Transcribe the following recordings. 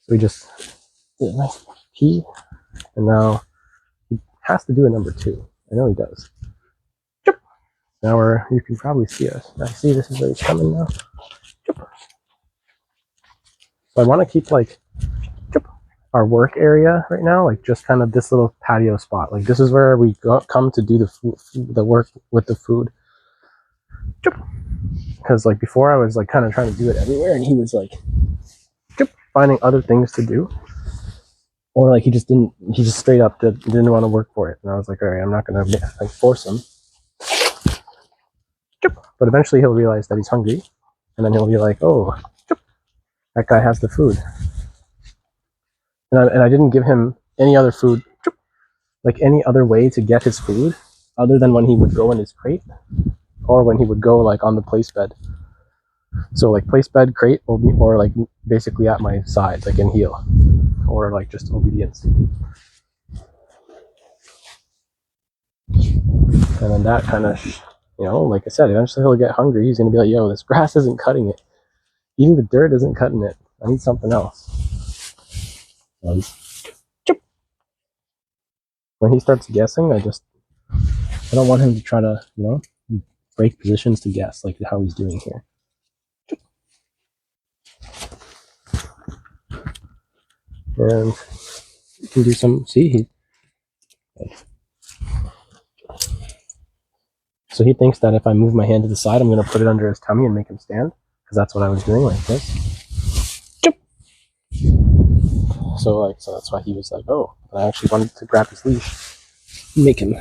we just did a nice pee, and now he has to do a number 2. I know he does. Now you can probably see us. I see this is where he's coming now. So I want to keep like our work area right now, like just kind of this little patio spot. Like this is where we come to do the work with the food. Because like before I was like kind of trying to do it everywhere, and he was like finding other things to do, or like he just straight up didn't want to work for it. And I was like, all right, I'm not gonna like force him. But eventually he'll realize that he's hungry, and then he'll be like, oh, that guy has the food. And I didn't give him any other food, like any other way to get his food, other than when he would go in his crate, or when he would go like on the place bed. So like place bed, crate, or like basically at my side, like in heel, or like just obedience. And then that kind of, like I said, eventually he'll get hungry. He's gonna be like, yo, this grass isn't cutting it. Even the dirt isn't cutting it. I need something else. When he starts guessing, I don't want him to try to, break positions to guess, like how he's doing here. And you can do some, so he thinks that if I move my hand to the side, I'm going to put it under his tummy and make him stand, because that's what I was doing, like this. So that's why he was like, oh, I actually wanted to grab his leash, make him.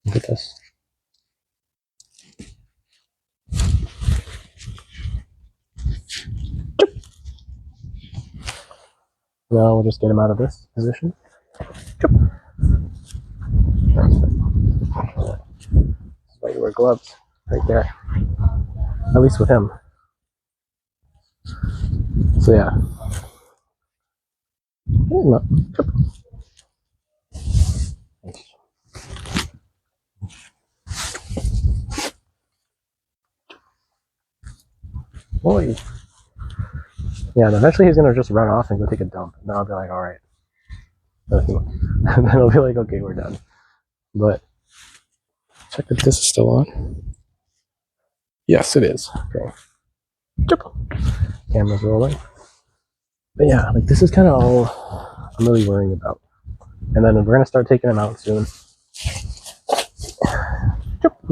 Look at this. Now we'll just get him out of this position. That's why you wear gloves right there. At least with him. So yeah. Boy. Yeah, and eventually he's gonna just run off and go take a dump. And then I'll be like, alright. And then I'll be like, okay, we're done. But check if this is still on. Yes, it is. Okay. Camera's rolling. But yeah, like this is kind of all I'm really worrying about. And then we're gonna start taking him out soon.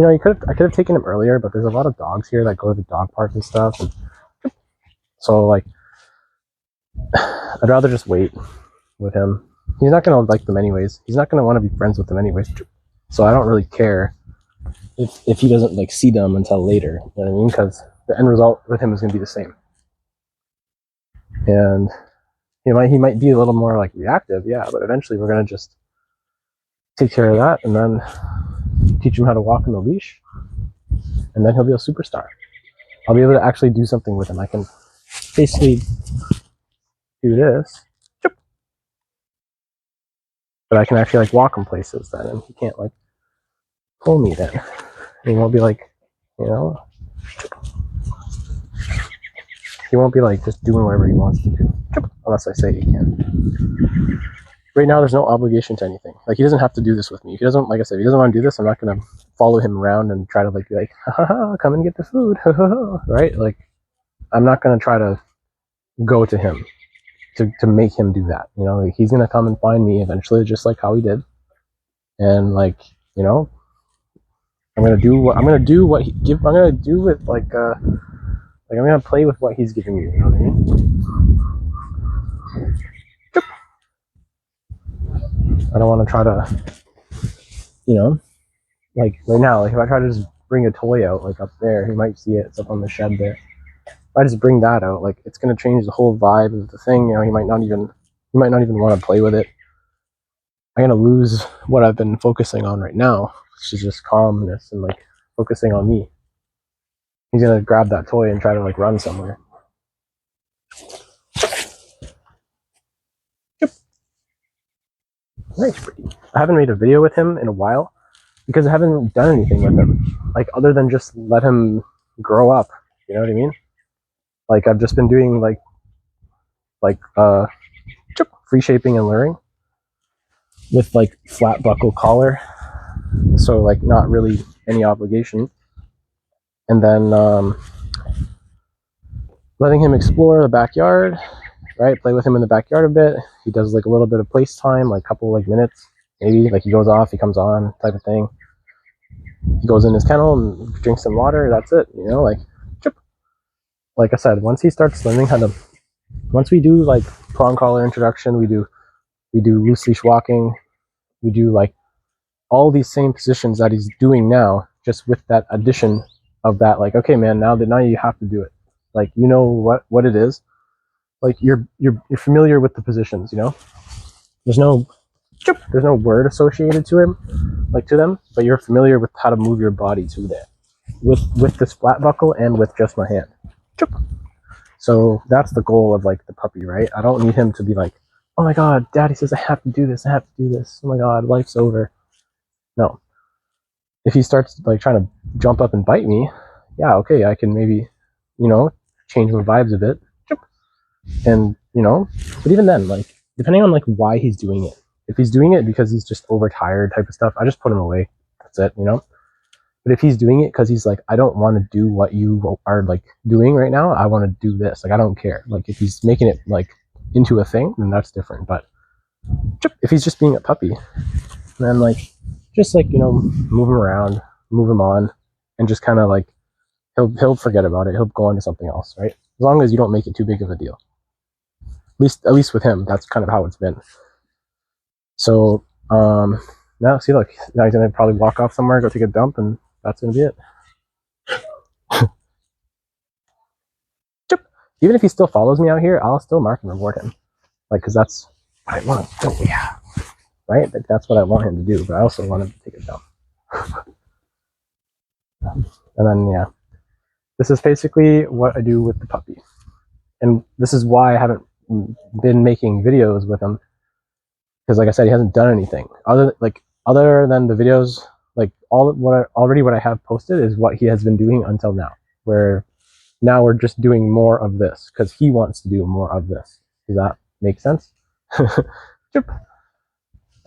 I could have taken him earlier, but there's a lot of dogs here that go to the dog park and stuff. And so like, I'd rather just wait with him. He's not gonna like them anyways. He's not gonna want to be friends with them anyways. So I don't really care if he doesn't like see them until later. You know what I mean? Because the end result with him is gonna be the same. And he might be a little more like reactive, yeah, but eventually we're gonna just take care of that and then teach him how to walk on the leash, and then he'll be a superstar. I'll be able to actually do something with him. I can basically do this, but I can actually like walk him places then, and he can't like pull me then. And he won't be like, he won't be like just doing whatever he wants to do, unless I say he can. Right now, there's no obligation to anything. Like, he doesn't have to do this with me. If he doesn't, like I said, if he doesn't want to do this, I'm not going to follow him around and try to like be like, ha ha, come and get the food, ha ha ha, right? Like, I'm not going to try to go to him to make him do that. Like, he's going to come and find me eventually, just like how he did. And like, I'm going to do what he give. I'm going to do with like I'm going to play with what he's giving me. You know what I mean? I don't want to try to, like right now, like if I try to just bring a toy out, like up there, he might see it. It's up on the shed there. If I just bring that out, like it's going to change the whole vibe of the thing. He might not even want to play with it. I'm going to lose what I've been focusing on right now, which is just calmness and like focusing on me. He's going to grab that toy and try to like run somewhere. Nice, pretty. I haven't made a video with him in a while because I haven't done anything with him, like other than just let him grow up, You know what I mean? Like I've just been doing like free shaping and luring with like flat buckle collar, so like not really any obligation, and then letting him explore the backyard, right? Play with him in the backyard a bit. He does like a little bit of place time, like a couple like minutes, maybe. Like he goes off, he comes on, type of thing. He goes in his kennel and drinks some water. That's it, you know. Like I said, once he starts learning how to, once we do like prong collar introduction, we do loose leash walking, we do like all these same positions that he's doing now, just with that addition of that, like, okay, man, now you have to do it. Like, you know what it is. Like you're familiar with the positions, you know. There's no word associated to him, like to them, but you're familiar with how to move your body to there, with this flat buckle and with just my hand. So that's the goal of like the puppy, right? I don't need him to be like, oh my god, daddy says I have to do this, oh my god, life's over. No. If he starts like trying to jump up and bite me, yeah, okay, I can maybe, you know, change my vibes a bit. And, you know, but even then, like, depending on like why he's doing it. If he's doing it because he's just overtired type of stuff, I just put him away. That's it, you know. But if he's doing it because he's like, I don't want to do what you are like doing right now, I want to do this. Like, I don't care. Like, if he's making it like into a thing, then that's different. But if he's just being a puppy, then like, just like, you know, move him around, move him on, and just kind of like, he'll forget about it. He'll go on to something else, right? As long as you don't make it too big of a deal. At least with him, that's kind of how it's been. So now see, look, now he's gonna probably walk off somewhere, go take a dump, and that's gonna be it. Even if he still follows me out here, I'll still mark and reward him, like, because that's what I want. Oh yeah, right. Like, that's what I want him to do, but I also want him to take a dump. And then yeah, this is basically what I do with the puppy, and this is why I haven't been making videos with him, because like I said, he hasn't done anything other than the videos. Like what I have posted is what he has been doing until now, where now we're just doing more of this because he wants to do more of this. Does that make sense? And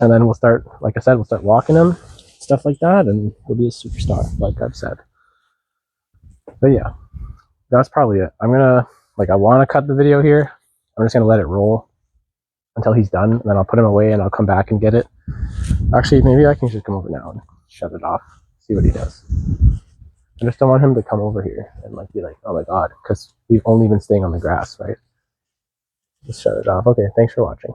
then we'll start, like I said, we'll start walking him, stuff like that, and he'll be a superstar, like I've said. But yeah, that's probably it. I want to cut the video here. I'm just gonna let it roll until he's done, and then I'll put him away and I'll come back and get it. Actually, maybe I can just come over now and shut it off, see what he does. I just don't want him to come over here and like be like, oh my god, because we've only been staying on the grass, right? Just shut it off. Okay, thanks for watching.